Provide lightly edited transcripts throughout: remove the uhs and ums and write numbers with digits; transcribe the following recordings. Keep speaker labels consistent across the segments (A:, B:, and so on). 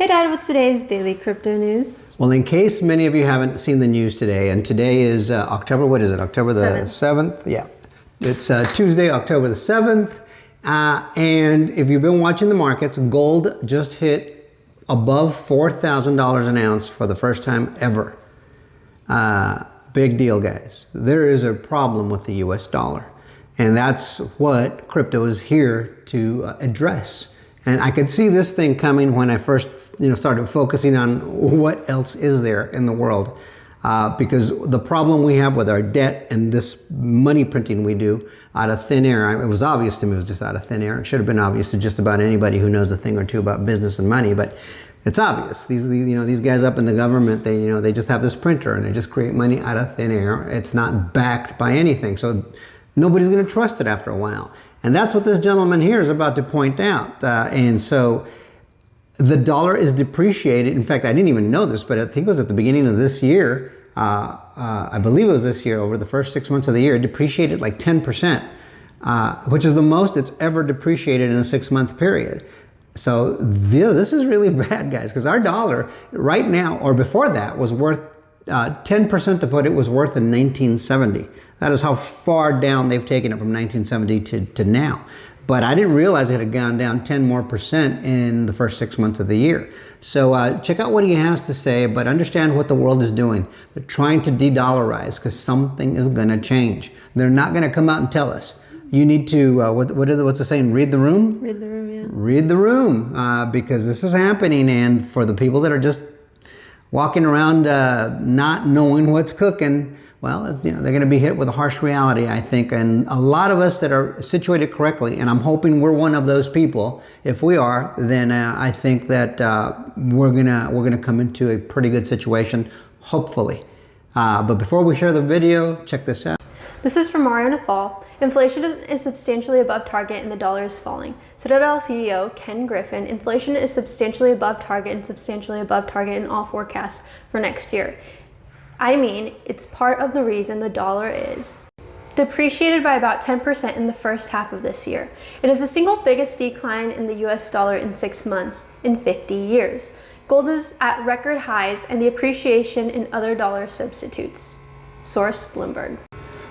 A: Hey Dad, what's today's daily crypto news?
B: Well, in case many of you haven't seen the news today, and today is October, what is it? October the 7th? Yeah. It's Tuesday, October the 7th. And if you've been watching the markets, gold just hit above $4,000 an ounce for the first time ever. Big deal, guys. There is a problem with the US dollar. And that's what crypto is here to address. And I could see this thing coming when I first started focusing on what else is there in the world. Because the problem we have with our debt and this money printing we do out of thin air, it was obvious to me it was just out of thin air. It should have been obvious to just about anybody who knows a thing or two about business and money, but it's obvious. These guys up in the government, they just have this printer and they just create money out of thin air. It's not backed by anything, so nobody's going to trust it after a while. And that's what this gentleman here is about to point out. And so the dollar is depreciated. In fact, I didn't even know this, but I think it was at the beginning of this year. I believe it was this year, over the first 6 months of the year, it depreciated like 10%, which is the most it's ever depreciated in a 6-month period. So this is really bad, guys, because our dollar right now, or before that, was worth 10% of what it was worth in 1970. That is how far down they've taken it from 1970 to now. But I didn't realize it had gone down 10% more in the first 6 months of the year. So check out what he has to say, but understand what the world is doing. They're trying to de-dollarize because something is going to change. They're not going to come out and tell us. You need to, what's the saying, read the room?
A: Read the room, yeah. Read
B: the room, because this is happening, and for the people that are just walking around not knowing what's cooking, well, they're going to be hit with a harsh reality, I think. And a lot of us that are situated correctly, and I'm hoping we're one of those people. If we are, then I think that we're gonna come into a pretty good situation, hopefully. But before we share the video, check this out.
A: This is from Mario in a fall. Inflation is substantially above target and the dollar is falling. Citadel CEO Ken Griffin, inflation is substantially above target and substantially above target in all forecasts for next year. I mean, it's part of the reason the dollar is depreciated by about 10% in the first half of this year. It is the single biggest decline in the US dollar in 6 months in 50 years. Gold is at record highs and the appreciation in other dollar substitutes. Source Bloomberg.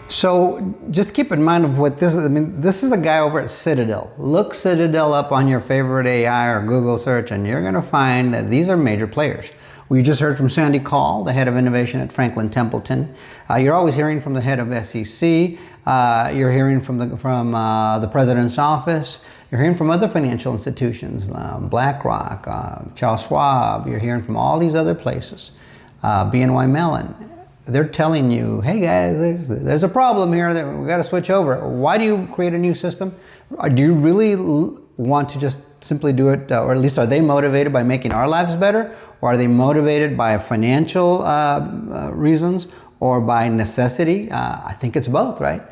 B: So just keep in mind of what this is. I mean, this is a guy over at Citadel. Look Citadel up on your favorite AI or Google search, and you're going to find that these are major players. We just heard from Sandy Call, the head of innovation at Franklin Templeton. You're always hearing from the head of SEC. You're hearing from the president's office. You're hearing from other financial institutions, BlackRock, Charles Schwab. You're hearing from all these other places, BNY Mellon. They're telling you, hey guys, there's a problem here that we got to switch over. Why do you create a new system? Do you really want to just simply do it, or at least are they motivated by making our lives better? Or are they motivated by financial reasons or by necessity? I think it's both, right?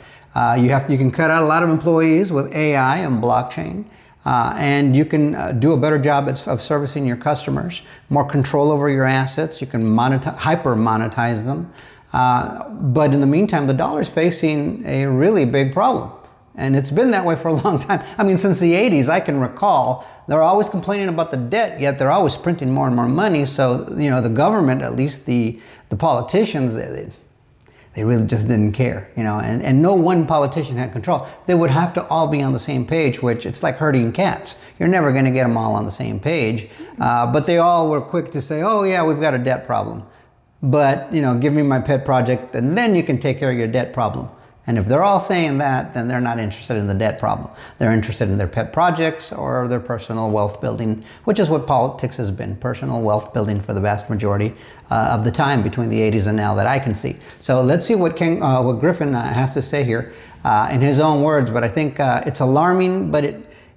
B: You can cut out a lot of employees with AI and blockchain. And you can do a better job of servicing your customers, more control over your assets. You can hyper monetize them. But in the meantime, the dollar is facing a really big problem. And it's been that way for a long time. I mean, since the 80s, I can recall, they're always complaining about the debt, yet they're always printing more and more money. So, the government, at least the politicians, they really just didn't care, and no one politician had control. They would have to all be on the same page, which it's like herding cats. You're never going to get them all on the same page. But they all were quick to say, oh yeah, we've got a debt problem. But, give me my pet project and then you can take care of your debt problem. And if they're all saying that, then they're not interested in the debt problem. They're interested in their pet projects or their personal wealth building, which is what politics has been, personal wealth building for the vast majority of the time between the 80s and now that I can see. So let's see what Griffin has to say here in his own words. But I think it's alarming, but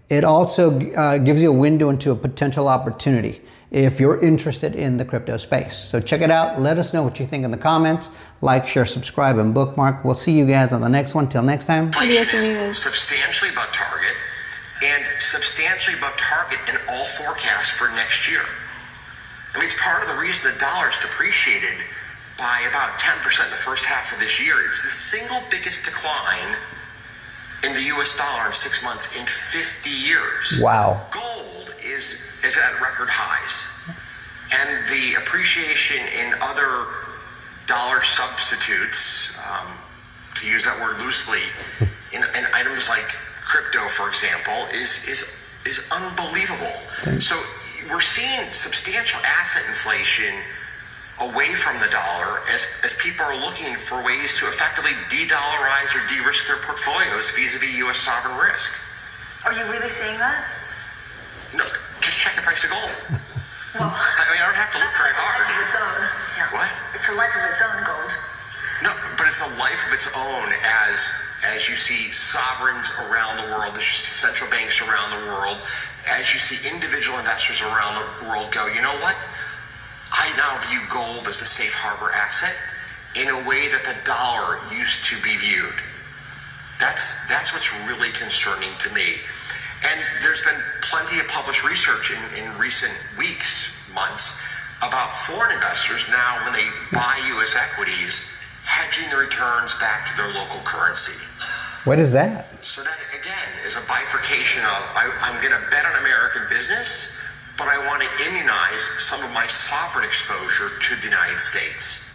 B: it also gives you a window into a potential opportunity if you're interested in the crypto space. So check it out. Let us know what you think in the comments. Like, share, subscribe, and bookmark. We'll see you guys on the next one. Till next time.
C: Inflation is substantially above target and substantially above target in all forecasts for next year. I mean, it's part of the reason the dollar's depreciated by about 10% in the first half of this year. It's the single biggest decline in the US dollar in 6 months in 50 years.
B: Wow.
C: Gold is at record highs. appreciation in other dollar substitutes, to use that word loosely, in items like crypto, for example, is unbelievable. So we're seeing substantial asset inflation away from the dollar as people are looking for ways to effectively de-dollarize or de-risk their portfolios vis-a-vis U.S. sovereign risk.
D: Are you really seeing that?
C: No, just check the price of gold.
D: Well,
C: I mean, I don't have to look
D: that's
C: very
D: like a life of
C: hard.
D: its own. Yeah.
C: What?
D: It's a life of its own, gold.
C: No, but it's a life of its own as you see sovereigns around the world, as you see central banks around the world, as you see individual investors around the world go, you know what? I now view gold as a safe harbor asset in a way that the dollar used to be viewed. That's what's really concerning to me. And there's been plenty of published research in recent weeks, months, about foreign investors now when they buy U.S. equities, hedging the returns back to their local currency.
B: What is that?
C: So that, again, is a bifurcation of I'm going to bet on American business, but I want to immunize some of my sovereign exposure to the United States.